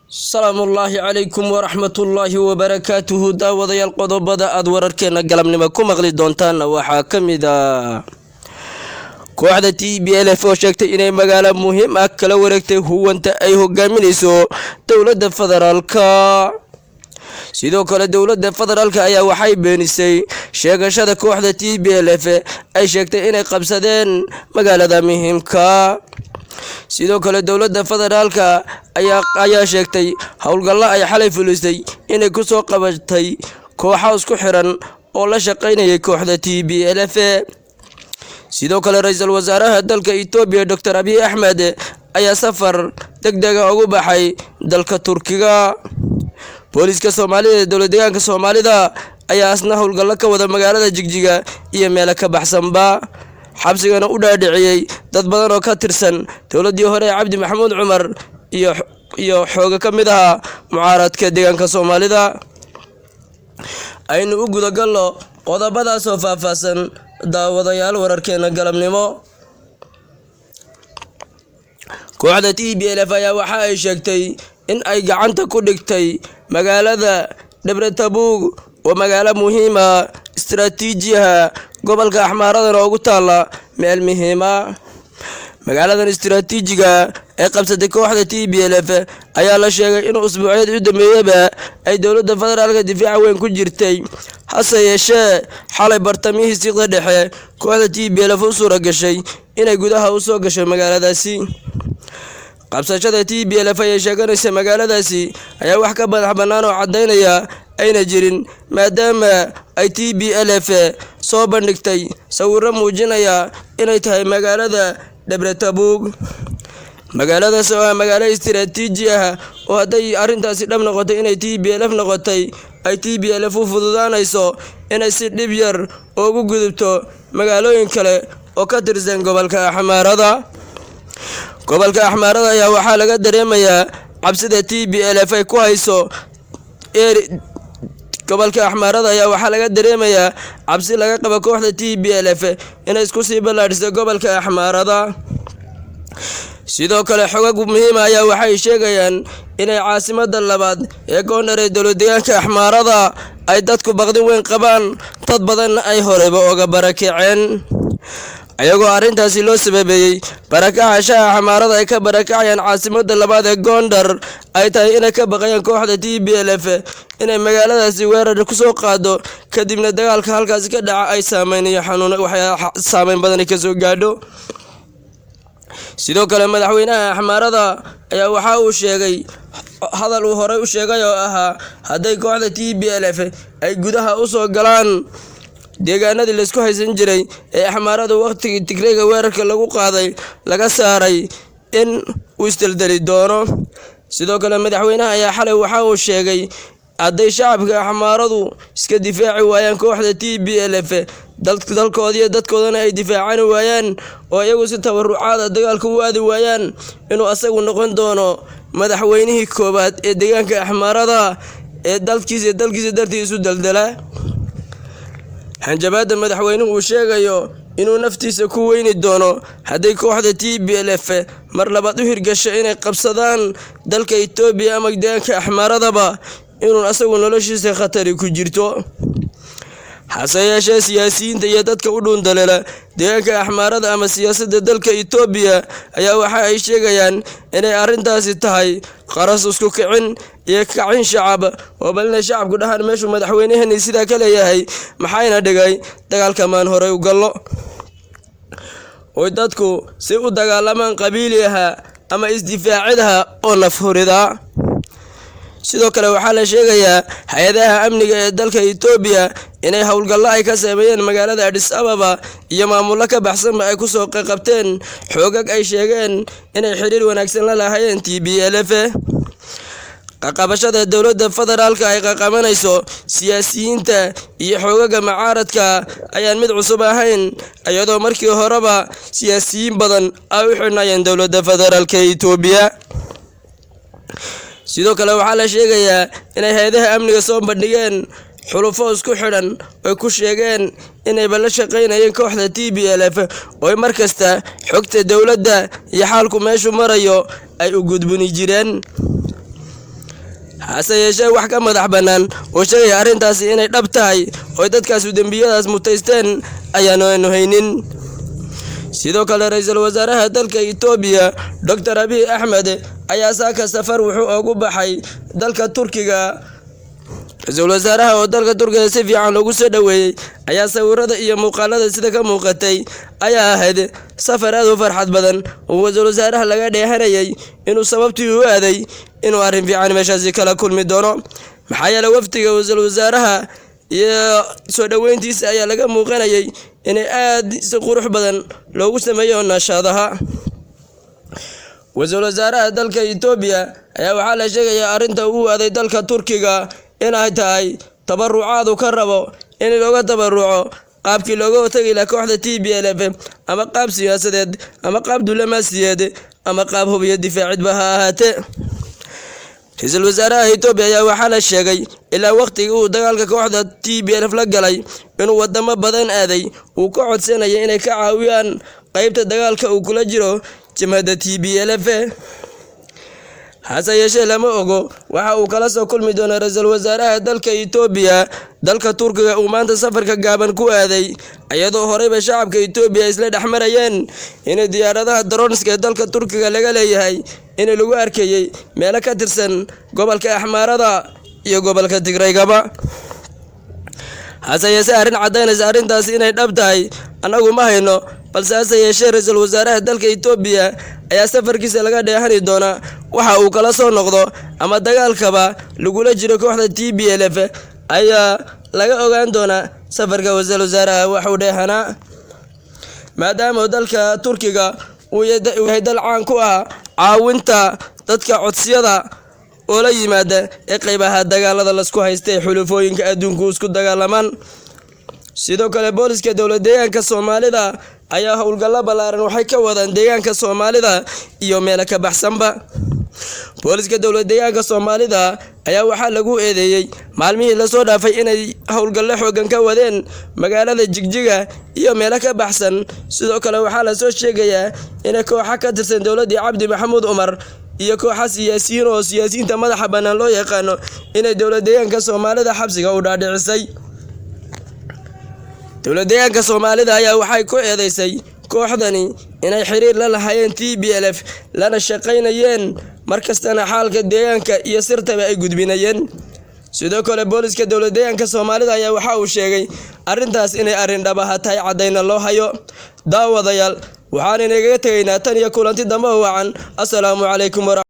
السلام الله عليكم ورحمة الله وبركاته داودي القضبة أدوركنا قلمنا كم أغلي دونتان وحاكم إذا kooxda TPLF oo sheegtay inay magaalo muhiim ah kala wareegtay huwanta ay hogaaminayso dawladda federaalka sidoo kale dawladda federaalka ayaa waxay beenisay sheegashada kooxda TPLF ay sheegtay inay qabsadeen magaalada muhiimka sidoo kale dawladda federaalka ayaa sheegtay howlgalla ay xalay fulisay inay ku soo qabatay kooxo isku xiran oo la shaqeynayay kooxda TPLF sidoo kale ra'iisul wasaaraha dalka Itoobiya Dr. Abiy Ahmed ayaa safar degdeg ah ugu baxay dalka Turkiga booliska Soomaaliya dawladda deegaanka Soomaalida ayaa asna howlgal ka wada magaalada Jigjiga iyo meel ka baxsanba xabsigana u dhaadhiciyay dad badan oo ka tirsan dawladii hore Cabdi Maxamuud Cumar iyo xooga kamid ah mucaaradka deegaanka Soomaalida aynu u guda galno qodobadaas oo faahfaahsan daawadayaal wararkeena galabnimo kooxda TPLF ayaa waxa ay sheegtay in ay gacanta ku dhigtay magaalada Debretabug oo magaalo muhiim ah istiraatiijiga gobolka Axmaarada oo ugu taala meel muhiim ah magaaladan istiraatiijiga ee qabsatay kooxda TPLF ayaa la sheegay in usbuucyadii u dambeeyay ay dawladda federaalka difaac weyn ku jirtay hase yeeshee xalay bartamihii siqda dhexe kooxda TPLF u suura gashay inay gudaha u soo gasho magaaladaasi qabsashada TPLF ay sheeganaysa magaaladaasi ayaa wax ka madax bannaan oo cadeynaya ayna jirin maadaama ay TPLF soo bandhigtay sawirro muujinaya inay tahay magaalada Debretabug magaaladaas oo magaalo istiraatiiji ah oo haday arintaasi dhab noqotay inay TPLF noqotay ay TPLF u fududaanayso inay si dhib yar ugu gudubto magaalooyin kale oo ka tirsan gobolka Axmaarada ayaa waxaa laga dareemayaa cabsida TPLF ay ku hayso gobolka Axmaarada ayaa waxaa laga dareemayaa cabsi laga qabo kooxda TPLF inay isku sii balaadhiso gobolka Axmaarada sidoo kale xogag muhiim ah ayaa waxay sheegayaan inay caasimada labaad ee Gondar ee dawladda deegaanka Axmaarada ay dadku baqdin weyn qabaan dad badan ay horeba uga barakaceen ayagoo arintaasi loo sababeeyay barakaca Axmaarada ay ka barakacayaan caasimada labaad ee Gondar ay tahay inay ka baqayaan kooxda TPLF inay magaaladaasi weerar ku soo qaado kadibna dagaalka halkaas ka dhaca ay saameeyaan xanuun saameyn badan ka soo gaadho sidoo kale madaxweynaha Axmaarada ayaa waxa uu sheegay hadal uu hore u sheegay oo ahaa haday kooxda TPLF ay gudaha u soo galaan deegaanadii la isku haysan jiray ee Axmaarada waqtigii Tigreega weerarka lagu qaaday laga saaray in uu isdaldali doono sidoo kale madaxweynaha ayaa xalay waxa uu sheegay haday shacabka Axmaaradu iska difaaci waayaan kooxda TPLF dalkoodii dadkoodana ay difaacaan waayaan oo iyagu si tabarucaad dagaalka u aadi waayaan inuu asagu noqon doono madaxweynihii koobaad ee deegaanka Axmaarada ee dalkiisa dartiisa u daldala hanjabaada madaxweynuhu uu sheegayo inuu naftiisa ku weyni doono haday kooxda TPLF mar labaad u hirgasho inay qabsadaan dalka Itoobiya ama deegaanka Axmaaradaba inuu asagu noloshiisa khatar ku jirto hase yeeshee siyaasiyiinta iyo dadka u dhuundaleela deegaanka Axmaarada ama siyaasadda dalka Itoobiya ayaa waxa ay sheegayaan inay arintaasi tahay qaras isku kicin iyo kacin shacab oo balna shacabku dhahan meeshu madaxweynahani sida kale yahay maxayna dhigay dagaalka maan hore u gallo oo dadku si u dagaalamaan qabiiliyaha ama isdifaacidaha oo nafhurida sidoo kale waxaa la sheegayaa hay'adaha amniga ee dalka Itoobiya inay howlgallo ay ka sameeyeen magaalada Addis Ababa iyo maamulka ka baxsan ay ku soo qabteen xoogag ay sheegeen inay xiriir wanaagsan la lahaayeen TPLF qabashada dawladda federaalka ay qabanayso siyaasiyiinta iyo xoogaga mucaaradka ayaan mid cusub ahayn iyadoo markii horeba siyaasiyiin badan ay u xirnaayeen dawladda federaalka Itoobiya sidoo kale waxaa la sheegayaa inay hay'adaha amniga soo bandhigeen xulufo isku xidhan oo ku sheegeen inay bala shaqeynayeen kooxda TPLF oo markasta xogta dawladda iyo xaalku meeshu marayo ay u gudbin jireen hase yeeshee wax ka madax bannaan oo sheegaya arrintaasi inay dhab tahay oo dadkaasu dembiyadaas mutaysteen ayaanu haynin. sidoo kale ra'iisul wasaaraha dalka Itoobiya Dr. Abiy Ahmed ayaa saaka safar wuxuu ugu baxay dalka Turkiga. ra'iisul wasaaraha oo dalka Turkiga si fiican loogu soo dhaweeyay ayaa sawirada iyo muuqaalada sida ka muuqatay ayaa ahayd safar aad u farxad badan oo ra'iisul wasaaraha laga dheehanayay inuu sababtii u aaday inuu arrin fiican meeshaasi kala kulmi doono. maxaa yeelay wafdiga ra'iisul wasaaraha iyo soo dhaweyntiisa ayaa laga muuqanayay inay aad si qurux badan loogu sameeyo nashaadaha. ra'iisul wasaaraha dalka Itoobiya ayaa waxaa la sheegayaa arrinta uu aaday dalka Turkiga inay tahay tabarucaad ka rabo in looga tabaruco qaabkii looga watagi lahaa kooxda TPLF ama qaab siyaasadeed ama qaab diblomaasiyadeed ama qaab hubiyo difaacidba ha ahaatee. ra'iisul wasaaraha Itoobiya ayaa waxaa la sheegay ilaa waqtigii uu dagaalka kooxda TPLF la galay inuu wadamo badan aaday uu ka codsanayay inay ka caawiyaan qaybta dagaalka uu kula jiro jamaacadda TPLF. hase yeeshee lama ogo waxa uu kala soo kulmi doono ra'iisul wasaaraha dalka Itoobiya dalka Turkiga uu maanta safarka gaaban ku aaday iyadoo horeyba shacabka Itoobiya isla dhaxmarayeen in diyaaradaha droneska dalka Turkiga laga leeyahay in lagu arkayay meelo ka tirsan gobolka Axmaarada iyo gobolka Tigraygaba. hase yeeshee arrin cadaynaysa arrintaasi inay dhab tahay anagu ma hayno, balse hase yeeshee ra'iisul wasaaraha dalka Itoobiya ayaa safarkiisa laga dheehani doona waxa uu kala soo noqdo ama dagaalkaba lagula jiro kooxda TPLF ayaa laga ogaan doona safarka ra'iisul wasaaraha waxa uu dheehanaa. maadaama dalka Turkiga uu yahay dal caan ku ah caawinta dadka codsiyada oo la yimaada ee qaybaha dagaalada la isku haystay xulufooyinka adduunku isku dagaalamaan. sidoo kale booliska dowladda deegaanka Soomaalida ayaa howlgallo ballaaran waxay ka wadaan deegaanka Soomaalida iyo meelo ka baxsanba. booliska dowladda deegaanka Soomaalida ayaa waxaa lagu eedeeyay maalmihii la soo dhaafay inay howlgallo xooggan ka wadeen magaalada Jigjiga iyo meelo ka baxsan. sidoo kale waxaa la soo sheegayaa in kooxo ka tirsan dowladda Cabdi Maxamuud Umar iyo kooxo siyaasiyiinta madaxa bannaan loo yaqaano inay dowladda deegaanka Soomaalida xabsiga u dhaadhicisay. dowladda deegaanka Soomaalida ayaa waxay ku eedeysay kooxdani inay xiriir la lahaayeen TPLF lana shaqaynayeen markastana xaalka deegaanka iyo sirtaba ay gudbinayeen. sidoo kale booliska dowladda deegaanka Soomaalida ayaa waxa uu sheegay arrintaas inay arrin dhab ah tahay cadayna loo hayo. daawadayaal waxaan inaga tagaynaa tan iyo kulanti dambe oo wacan. assalaamu calaykum.